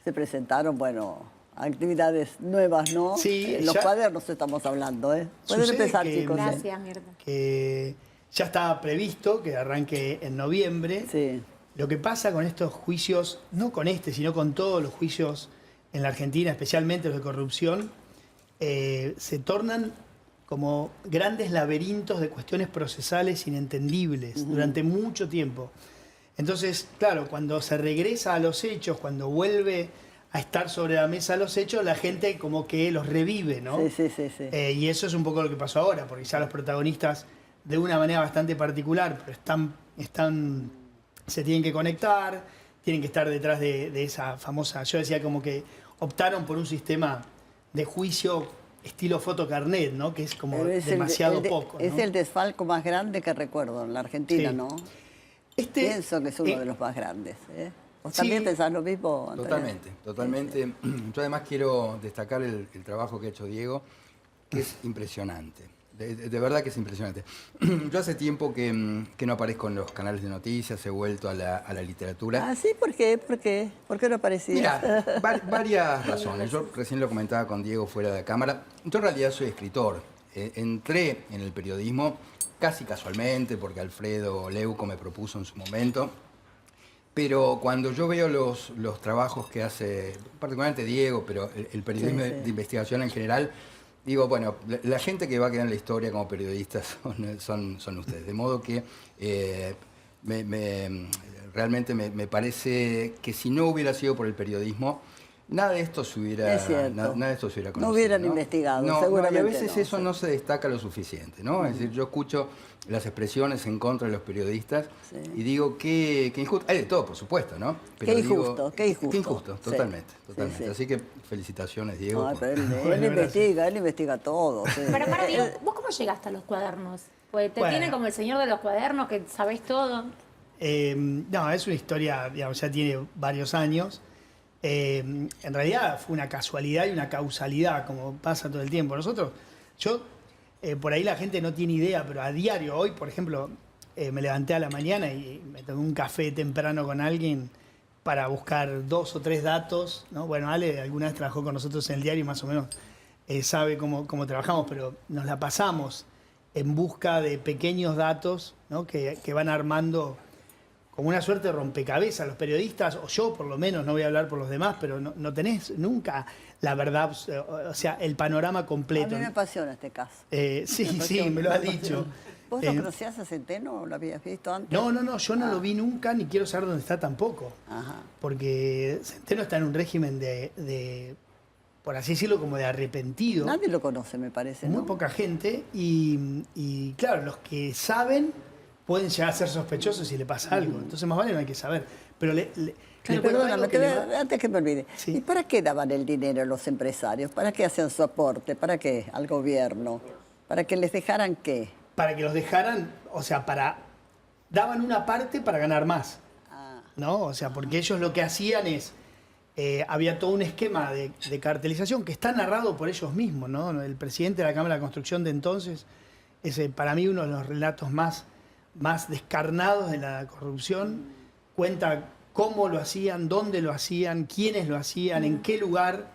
Se presentaron, bueno, actividades nuevas, ¿no? Sí, Los ya cuadernos estamos hablando, ¿eh? Pueden sucede empezar, que, chicos. Gracias, Mirta. que ya estaba previsto que arranque en noviembre. Sí. Lo que pasa con estos juicios, no con este, sino con todos los juicios en la Argentina, especialmente los de corrupción, se tornan como grandes laberintos de cuestiones procesales inentendibles durante mucho tiempo. Entonces, claro, cuando se regresa a los hechos, cuando vuelve a estar sobre la mesa los hechos, la gente como que los revive, ¿no? Sí. Y eso es un poco lo que pasó ahora, porque ya los protagonistas, de una manera bastante particular, pero se tienen que conectar, tienen que estar detrás de esa famosa... Yo decía como que optaron por un sistema de juicio estilo fotocarnet, ¿no? Que es como demasiado poco, ¿no? Es el desfalco más grande que recuerdo en la Argentina, Sí. ¿no? Pienso que es uno de los más grandes, ¿eh? ¿Vos también pensás lo mismo, Antonio? Totalmente. Yo además quiero destacar el trabajo que ha hecho Diego, que es impresionante. De verdad que es impresionante. Yo hace tiempo que no aparezco en los canales de noticias, he vuelto a la literatura. Ah, sí, ¿por qué? ¿Por qué? ¿Por qué no aparecías? Mira, varias razones. Yo recién lo comentaba con Diego fuera de cámara. Yo en realidad soy escritor. Entré en el periodismo casi casualmente, porque Alfredo Leuco me propuso en su momento. Pero cuando yo veo los trabajos que hace, particularmente Diego, pero el periodismo de investigación en general, digo, bueno, la gente que va a quedar en la historia como periodistas son ustedes. De modo que realmente me parece que si no hubiera sido por el periodismo, nada de esto se hubiera, nada de esto se hubiera conocido. No hubieran investigado, seguramente. Y a veces eso no se destaca lo suficiente, ¿no? Es decir, yo escucho las expresiones en contra de los periodistas y digo, qué injusto. Hay de todo, por supuesto, ¿no? Pero qué injusto. Qué injusto, totalmente. Sí. Así que felicitaciones, Diego. No, pero él investiga todo. Sí. Pero para, Diego, ¿vos cómo llegaste a los cuadernos? Pues te tiene como el señor de los cuadernos, que sabés todo. No, es una historia, digamos, ya tiene varios años. En realidad fue una casualidad y una causalidad, como pasa todo el tiempo. Por ahí la gente no tiene idea, pero a diario, hoy, por ejemplo, me levanté a la mañana y me tomé un café temprano con alguien para buscar 2 o 3 datos, ¿no? Bueno, Ale alguna vez trabajó con nosotros en el diario y más o menos sabe cómo trabajamos, pero nos la pasamos en busca de pequeños datos, ¿no? que van armando como una suerte de rompecabezas. Los periodistas, o yo por lo menos, no voy a hablar por los demás, pero no tenés nunca la verdad, o sea, el panorama completo. A mí me apasiona este caso. Sí, me lo ha dicho. ¿Vos lo conocías a Centeno? ¿Lo habías visto antes? No, yo no lo vi nunca, ni quiero saber dónde está tampoco. Ajá. Porque Centeno está en un régimen de, por así decirlo, como de arrepentido. Nadie lo conoce, me parece, ¿no? Muy poca gente, y claro, los que saben pueden llegar a ser sospechosos si le pasa algo. Entonces más vale no hay que saber. Pero Perdóname, antes que me olvide. Sí. ¿Y para qué daban el dinero los empresarios? ¿Para qué hacían su aporte? ¿Para qué al gobierno? ¿Para que les dejaran qué? Para que los dejaran, o sea, daban una parte para ganar más. ¿No? O sea, porque ellos lo que hacían es, había todo un esquema de cartelización que está narrado por ellos mismos, ¿no? El presidente de la Cámara de Construcción de entonces es para mí uno de los relatos más descarnados de la corrupción. Cuenta cómo lo hacían, dónde lo hacían, quiénes lo hacían, en qué lugar.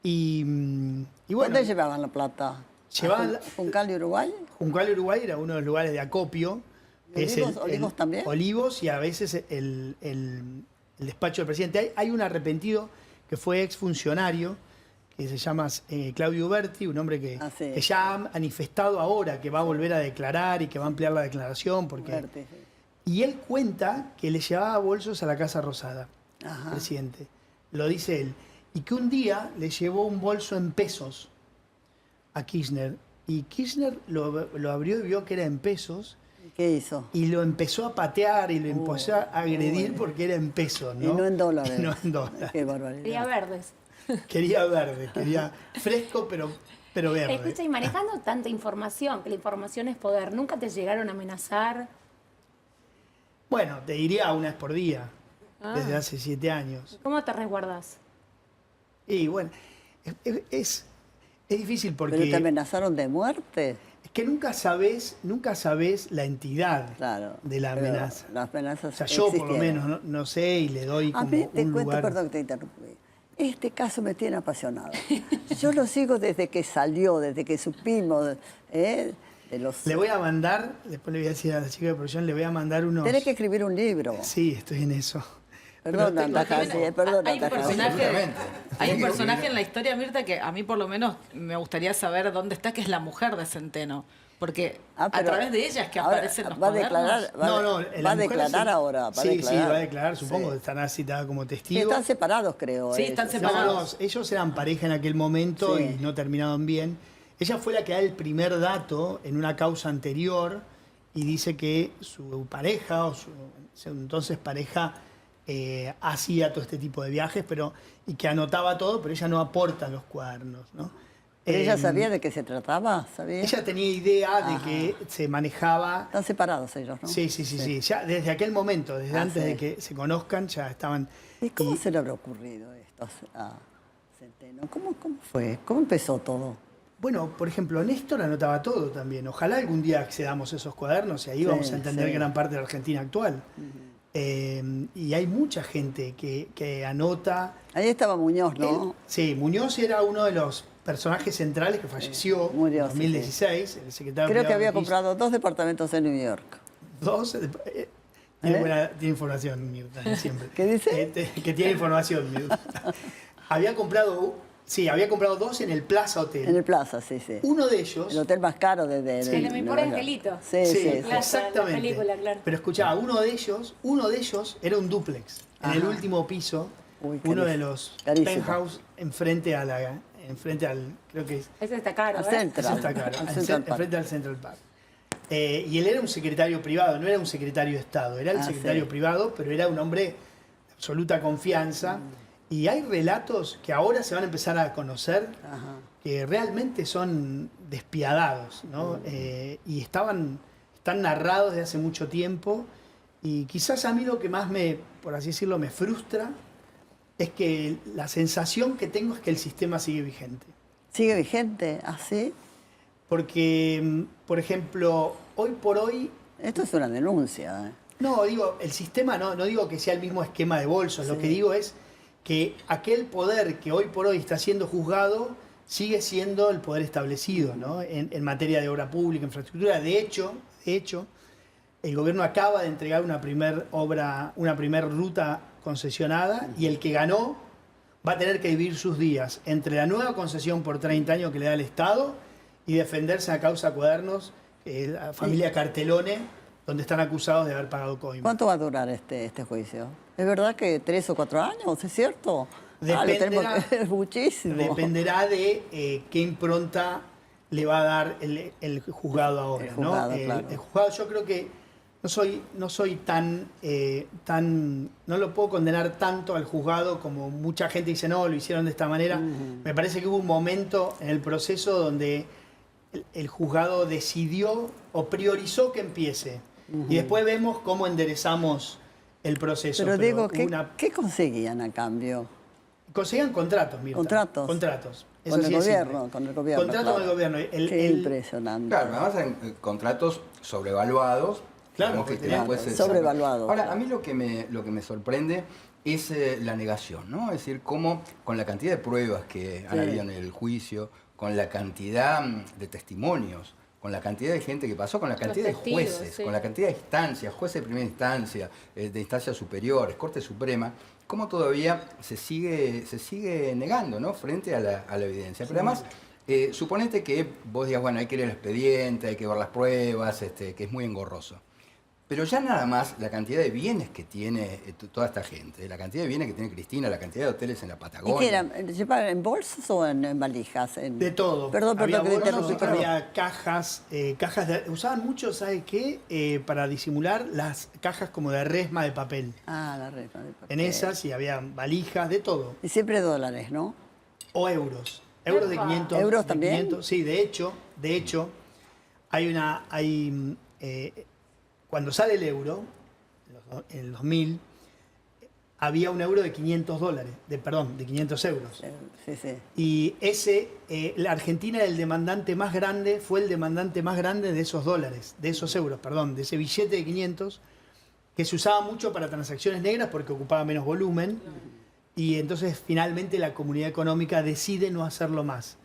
Y bueno, ¿Dónde llevaban la plata? Llevaban ¿A Juncal y Uruguay? Juncal, Uruguay era uno de los lugares de acopio. ¿Olivos también? Olivos, y a veces el despacho del presidente. Hay un arrepentido que fue exfuncionario, que se llama Claudio Uberti, un hombre que ya ha manifestado ahora que va a volver a declarar y que va a ampliar la declaración. Uberti, sí. Y él cuenta que le llevaba bolsos a la Casa Rosada, Ajá. presidente. Lo dice él. Y que un día le llevó un bolso en pesos a Kirchner. Y Kirchner lo abrió y vio que era en pesos. ¿Qué hizo? Y lo empezó a patear y lo empezó a agredir porque era en pesos, ¿no? Y no en dólares. Y no en dólares. Qué barbaridad. Quería verdes. Quería verde, quería fresco, pero verde. Escucha, y manejando tanta información, que la información es poder, ¿nunca te llegaron a amenazar? Bueno, te diría una vez por día, desde hace 7 años. ¿Cómo te resguardas? Y bueno, es difícil porque... ¿Pero te amenazaron de muerte? Es que nunca sabés la entidad de la pero amenaza. Las amenazas O sea, yo por lo existieron. menos no sé y le doy como A mí te un cuento, lugar... perdón que te interrumpí. Este caso me tiene apasionado. Yo lo sigo desde que salió, desde que supimos, de los... Le voy a mandar, después le voy a decir a la chica de producción, le voy a mandar unos... Tenés que escribir un libro. Sí, estoy en eso. Perdona, Tajasi, perdona, Hay un Tajasi. personaje en la historia, Mirta, que a mí por lo menos me gustaría saber dónde está, que es la mujer de Centeno. Porque a pero través de ella es que ahora aparecen los va a cuadernos. declarar, va a declarar ahora. Sí, va a declarar, supongo, Sí. estará citada como Sí, testigo. están separados, creo. Sí, ellos. están separados. No, ellos eran pareja en aquel momento Sí. y no terminaron bien. Ella fue la que da el primer dato en una causa anterior y dice que su pareja o su entonces pareja hacía todo este tipo de viajes y que anotaba todo, pero ella no aporta los cuadernos, ¿no? ¿Pero ella sabía de qué se trataba? ¿Sabía? Ella tenía idea de que se manejaba. Están separados ellos, ¿no? Sí. Ya desde aquel momento, desde antes sí. de que se conozcan, ya estaban. ¿Y cómo se le habrá ocurrido esto a Centeno? ¿Cómo fue? ¿Cómo empezó todo? Bueno, por ejemplo, Néstor anotaba todo también. Ojalá algún día accedamos a esos cuadernos y ahí Sí, vamos a entender sí. gran parte de la Argentina actual. Y hay mucha gente que anota. Ahí estaba Muñoz, ¿no? Sí, Muñoz era uno de los personajes centrales que falleció murió, en sí, 2016, el secretario Creo que privado había de Kirchner. comprado 2 departamentos en New York. Dos. Tiene información, Mirta, siempre. ¿Qué dice? Que tiene información, Mirta. había comprado 2 en el Plaza Hotel. En el Plaza, sí. Uno de ellos. El hotel más caro de Sí. El de mi Nueva pobre York. angelito. Sí, Sí, sí. Plaza, exactamente. la película, claro. Pero escuchá, uno de ellos era un dúplex. En el Ajá. último piso, Uy, uno de carísimo. los Carísimo. penthouse enfrente al, creo que es, Ese está caro, Al ¿eh? centro. eso está claro, Al Central Park. enfrente al Central Park. Y él era un secretario privado, no era un secretario de Estado, era el secretario sí. privado, pero era un hombre de absoluta confianza. Y hay relatos que ahora se van a empezar a conocer Ajá. que realmente son despiadados, ¿no? Y están narrados desde hace mucho tiempo. Y quizás a mí lo que más por así decirlo, me frustra es que la sensación que tengo es que el sistema sigue vigente. ¿Sigue vigente? ¿Así? Porque, por ejemplo, hoy por hoy, Esto es una denuncia. no digo, el sistema no digo que sea el mismo esquema de bolsos, lo Sí. que digo es que aquel poder que hoy por hoy está siendo juzgado sigue siendo el poder establecido, ¿no? En materia de obra pública, infraestructura. De hecho, el gobierno acaba de entregar una primer ruta concesionada y el que ganó va a tener que vivir sus días entre la nueva concesión por 30 años que le da el Estado y defenderse a causa Cuadernos, la familia Cartelone, donde están acusados de haber pagado coimas. ¿Cuánto va a durar este juicio? ¿Es verdad que 3 o 4 años? ¿Es cierto? Lo tenemos que ver muchísimo. Dependerá de qué impronta le va a dar el juzgado ahora. El juzgado, ¿no? claro. El juzgado, yo creo que no soy tan, no lo puedo condenar tanto al juzgado como mucha gente dice, no, lo hicieron de esta manera. Me parece que hubo un momento en el proceso donde el juzgado decidió o priorizó que empiece. Y después vemos cómo enderezamos el proceso. Pero digo, hubo ¿qué conseguían a cambio? Conseguían contratos, Mirta. ¿Contratos? Contratos. Eso Con el sí es gobierno, simple. con el gobierno. Contrato claro. con el gobierno. Qué impresionante. Claro, además en contratos sobrevaluados. Claro, digamos, porque después claro, se- sobrevaluados, Ahora, claro. a mí lo que me sorprende es la negación, ¿no? Es decir, cómo con la cantidad de pruebas que han Sí. habido en el juicio, con la cantidad de testimonios, con la cantidad de gente que pasó, con la cantidad de testigos, jueces, sí. con la cantidad de instancias, jueces de primera instancia, de instancias superiores, Corte Suprema, cómo todavía se sigue negando, ¿no? Frente a la evidencia. Pero además, suponete que vos digas, bueno, hay que leer el expediente, hay que ver las pruebas, que es muy engorroso. Pero ya nada más la cantidad de bienes que tiene toda esta gente, la cantidad de bienes que tiene Cristina, la cantidad de hoteles en la ¿Y Patagonia. qué eran? ¿Llevaban en bolsas o en valijas? De todo. Perdón, Había que te bolsos, interrumpí, perdón. había cajas, usaban mucho, ¿sabes qué? Para disimular las cajas como de resma de papel. Ah, la resma de papel. En esas y había valijas, de todo. Y siempre dólares, ¿no? O euros. Euros de Epa. 500. ¿Euros de también? 500, sí, de hecho, cuando sale el euro, en el 2000, había un euro de $500, de 500 euros. Sí, sí. Y la Argentina fue el demandante más grande de esos dólares, de esos euros, perdón, de ese billete de 500, que se usaba mucho para transacciones negras porque ocupaba menos volumen. Y entonces finalmente la comunidad económica decide no hacerlo más.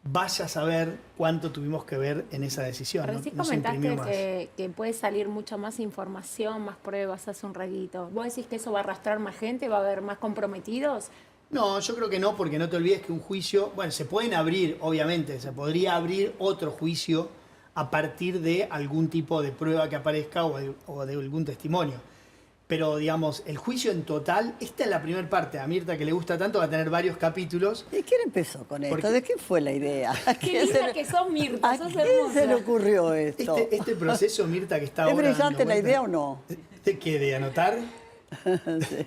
Vaya a saber cuánto tuvimos que ver en esa decisión. Recién no se imprimió más. comentaste que puede salir mucha más información, más pruebas hace un ratito. ¿Vos decís que eso va a arrastrar más gente? ¿Va a haber más comprometidos? No, yo creo que no, porque no te olvides que un juicio, bueno, se pueden abrir, obviamente, se podría abrir otro juicio a partir de algún tipo de prueba que aparezca o de algún testimonio. Pero, digamos, el juicio en total, esta es la primera parte. A Mirta, que le gusta tanto, va a tener varios capítulos. ¿Y quién empezó con esto? Porque- ¿De qué fue la idea? ¿A Qué quién linda se que sos, Mirta, ¿A sos quién se le hermosa. ocurrió esto? Este proceso, Mirta, que está ¿Es ahora... brillante dando la vueltas- idea o no? ¿De qué? ¿De anotar?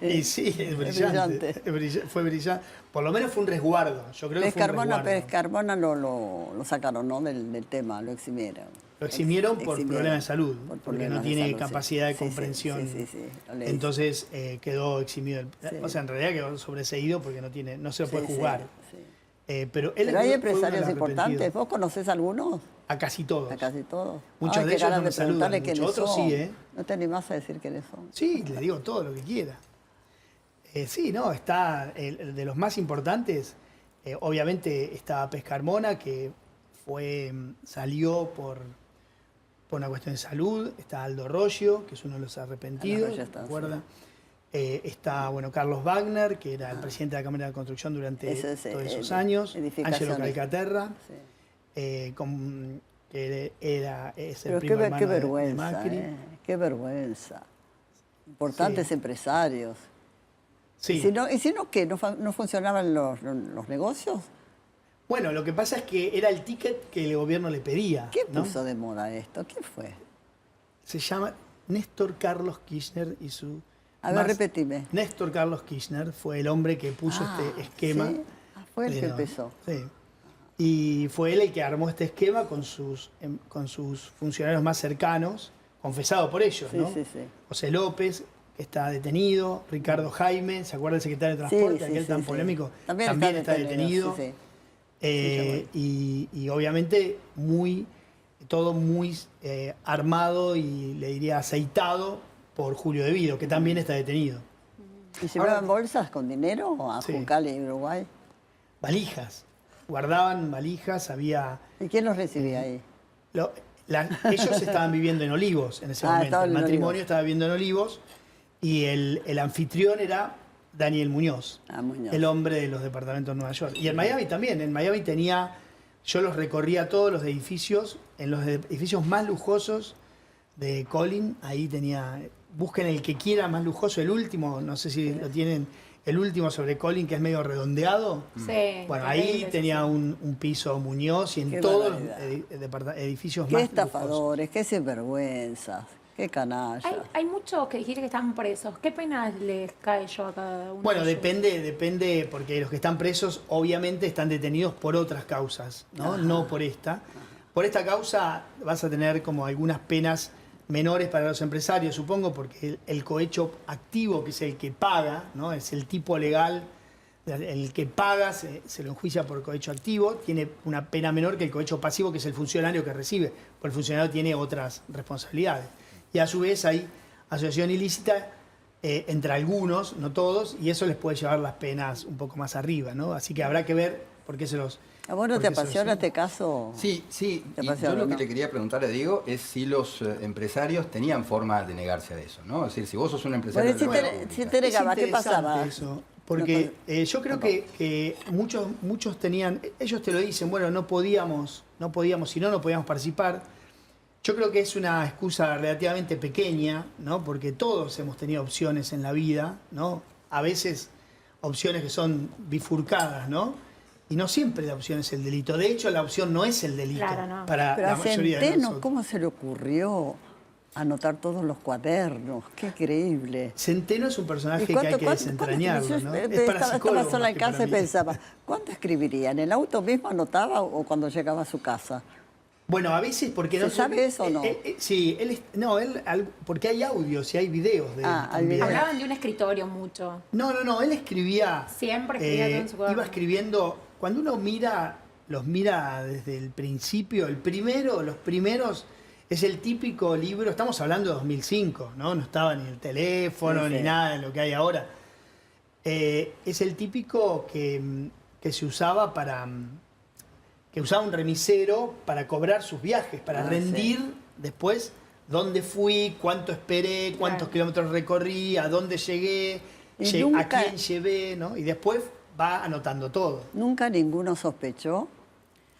Y sí, es brillante. brillante. Fue brillante. Por lo menos fue un resguardo. Yo creo que fue un resguardo. Pérez Carmona lo sacaron, ¿no? del tema, lo eximieron. Lo eximieron por problemas de salud, Por porque problemas no de tiene salud, sí. capacidad de Sí, sí, comprensión. sí, lo leí. Entonces quedó eximido. Sí. O sea, en realidad quedó sobreseído porque no se lo puede Sí, jugar. sí. Pero él Pero hay fue uno de empresarios los importantes. arrepentidos. ¿Vos conocés algunos? A casi todos. A casi todos. Muchos Ay, de qué ellos ganas no me de preguntarle saludan, quiénes muchos otros son. sí, ¿eh? No te animás a decir quiénes son. Sí, le digo todo lo que quiera. Sí, no, está el de los más importantes. Obviamente está Pescarmona, que salió por una cuestión de salud. Está Aldo Roggio, que es uno de los arrepentidos. Roggio está, ¿recuerda? Está Carlos Wagner, que era el presidente de la Cámara de Construcción durante Ese es, todos esos el- años. edificaciones. Angelo Calcaterra, Sí. que es el Pero primo qué hermano de vergüenza, Macri. qué vergüenza. Importantes Sí. empresarios. Sí. ¿Y si no qué? ¿No funcionaban los negocios? Bueno, lo que pasa es que era el ticket que el gobierno le pedía. ¿Quién ¿no? puso de moda esto? ¿Quién fue? Se llama Néstor Carlos Kirchner y su... A ver, repetime. Néstor Carlos Kirchner fue el hombre que puso este esquema. ¿sí? Fue el que No, empezó. Sí. Y fue él el que armó este esquema con sus funcionarios más cercanos, confesado por ellos, Sí, ¿no? sí, sí. José López, que está detenido, Ricardo Jaime, ¿se acuerda el secretario de Transporte, Sí, aquel sí, tan sí. polémico? También está detenido, sí, sí. Y obviamente todo muy armado y le diría aceitado por Julio De Vido, que también está detenido. ¿Y llevaban bolsas con dinero a Sí. Juncal y Uruguay? Valijas, guardaban valijas, había... ¿Y quién los recibía ahí? Ellos estaban viviendo en Olivos en ese momento, estaban el en matrimonio Olivos. estaba viviendo en Olivos y el anfitrión era Daniel Muñoz, Muñoz. el hombre de los departamentos de Nueva York. Y en Miami también, en Miami yo los recorría todos los edificios, en los edificios más lujosos de Colin, ahí busquen el que quiera más lujoso, el último, no sé si lo tienen, el último sobre Colin, que es medio redondeado. Sí. Bueno, ahí terrible, tenía sí. un piso Muñoz y en Qué todos los barbaridad. edificios Qué más estafadores, qué sinvergüenzas, qué canallas. Hay muchos que dijiste que están presos. ¿Qué pena les cae yo a cada uno? Bueno, de ellos? depende, porque los que están presos obviamente están detenidos por otras causas, ¿no? No por esta. Por esta causa vas a tener como algunas penas menores para los empresarios, supongo, porque el cohecho activo, que es el que paga, ¿no? Es el tipo legal, el que paga se lo enjuicia por cohecho activo, tiene una pena menor que el cohecho pasivo, que es el funcionario que recibe, porque el funcionario tiene otras responsabilidades. Y a su vez hay asociación ilícita entre algunos, no todos, y eso les puede llevar las penas un poco más arriba, ¿no? Así que habrá que ver por qué se los... ¿A vos no por te qué se los- apasiona este caso? Sí, sí. ¿Te Y parece yo algo, lo que no? le quería preguntar a Diego es si los empresarios tenían forma de negarse a eso, ¿no? Es decir, si vos sos un empresario... Bueno, de la si República- te negaba, ¿qué interesante pasaba? eso, porque yo creo que muchos tenían, ellos te lo dicen, bueno, no podíamos, si no podíamos participar. Yo creo que es una excusa relativamente pequeña, ¿no? Porque todos hemos tenido opciones en la vida, ¿no? A veces opciones que son bifurcadas, ¿no? Y no siempre la opción es el delito. De hecho, la opción no es el delito Claro, no. para Pero la a mayoría de Centeno, nosotros. ¿cómo se le ocurrió anotar todos los cuadernos? Qué increíble. Centeno es un personaje que hay que desentrañarlo, ¿no? Es para Estaba psicólogos sola más en que casa para y mí. pensaba, ¿cuánto escribiría? ¿En el auto mismo anotaba o cuando llegaba a su casa? Bueno, a veces porque ¿Se sabe eso o no? Sí, porque hay audios y hay videos de él Ah, hay también. videos. Hablaban de un escritorio mucho. No, él escribía. Siempre escribía todo en su cuaderno. Iba escribiendo. Cuando uno los mira desde el principio, los primeros, es el típico libro, estamos hablando de 2005, ¿no? No estaba ni el teléfono Sí, sí. ni nada de lo que hay ahora. Es el típico que se usaba que usaba un remisero para cobrar sus viajes, para rendir después dónde fui, cuánto esperé, cuántos kilómetros recorrí, a dónde llegué, a quién llevé, ¿no? Y después va anotando todo. ¿Nunca ninguno sospechó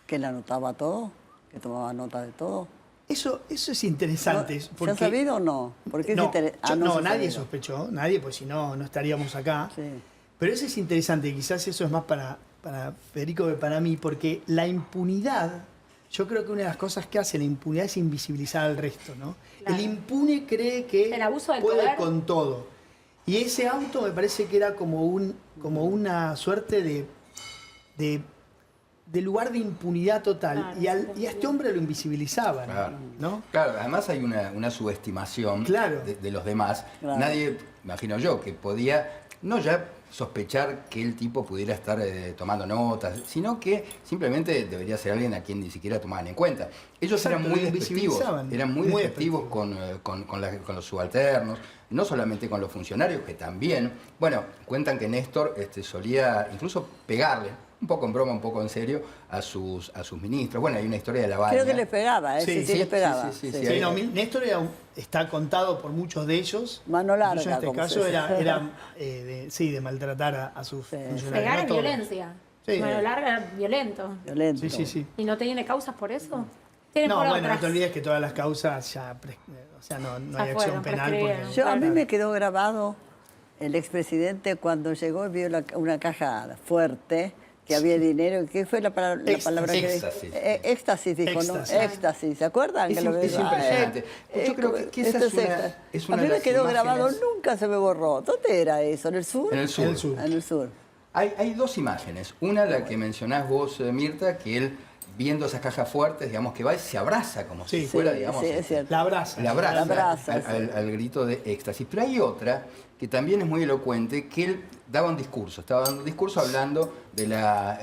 que él anotaba todo? ¿Que tomaba nota de todo? Eso es interesante. ¿Se ha sabido o no? Porque no, no, nadie sospechó, nadie, pues si no, no estaríamos acá. Sí. Pero eso es interesante, y quizás eso es más para Federico que para mí, porque la impunidad, yo creo que una de las cosas que hace la impunidad es invisibilizar al resto, ¿no? Claro. El impune cree que El abuso del puede poder. con todo. Y ese auto me parece que era como una suerte de lugar de impunidad total. Claro, Y a este hombre lo invisibilizaban, Claro. ¿no? Claro, además hay una subestimación Claro. de los demás. Claro. Nadie, imagino yo, que podía no ya sospechar que el tipo pudiera estar tomando notas, sino que simplemente debería ser alguien a quien ni siquiera tomaban en cuenta. Ellos Exacto, eran muy lo despectivos, invisibilizaban. eran muy Muy despectivos con los subalternos, no solamente con los funcionarios, que también, bueno, cuentan que Néstor solía incluso pegarle, un poco en broma, un poco en serio, a sus ministros. Bueno, hay una historia de la Baña. Creo que le pegaba, Sí, sí, le pegaba. sí. Sí, no, Néstor está contado por muchos de ellos. Mano larga, Incluso en este como caso se dice. era de maltratar a sus funcionarios. Pegar no es todos. violencia. Sí. Mano larga, violento. Violento. Sí. ¿Y no tiene causas por eso? Tiene No, por bueno, no otras. te olvides que todas las causas ya, no Ya hay acción fueron, penal. prescribieron. A mí me quedó grabado el expresidente cuando llegó y vio una caja fuerte, que había dinero. ¿Qué fue la palabra que Éxtasis. Éxtasis dijo, Éxtasis. ¿no? Éxtasis. ¿Se acuerdan? Es que lo es vio? impresionante. Pues yo creo que esa esto es una éxtasis. de A mí me las quedó grabado, imágenes- nunca se me borró. ¿Dónde era eso? ¿En el sur? En el sur. En el sur. En el sur. Hay dos imágenes. Una, la que mencionás vos, Mirta, que él, viendo esas cajas fuertes, digamos, que va y se abraza como si Sí. fuera, Sí, digamos, sí, es cierto. La abraza. la abraza, La abraza, al grito de éxtasis. Pero hay otra que también es muy elocuente, que él daba un discurso, estaba dando un discurso hablando de la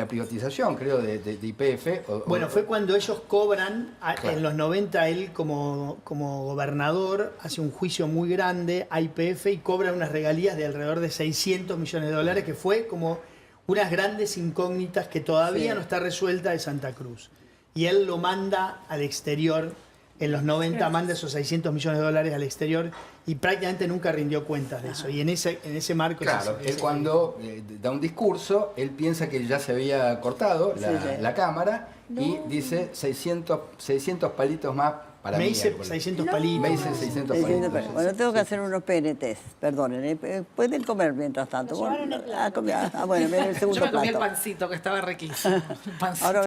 privatización, creo, de YPF. Bueno, fue cuando ellos cobran, Claro. en los 90 él como gobernador hace un juicio muy grande a YPF y cobra unas regalías de alrededor de 600 millones de dólares, que fue como unas grandes incógnitas que todavía Sí. no está resuelta de Santa Cruz. Y él lo manda al exterior, en los 90 manda esos 600 millones de dólares al exterior y prácticamente nunca rindió cuentas de eso. Y en ese marco... es Claro, ese- él cuando da un discurso, él piensa que ya se había cortado Sí. la cámara y dice 600 palitos más para me mí. hice 600 palitos. Me hice 600 palitos. Bueno, tengo que hacer unos PNTs, perdonen. Pueden comer mientras tanto. Lo llevaron en el plato. Bueno, miren el segundo Yo me comí el plato. pancito, que estaba riquísimo. El pancito. Ahora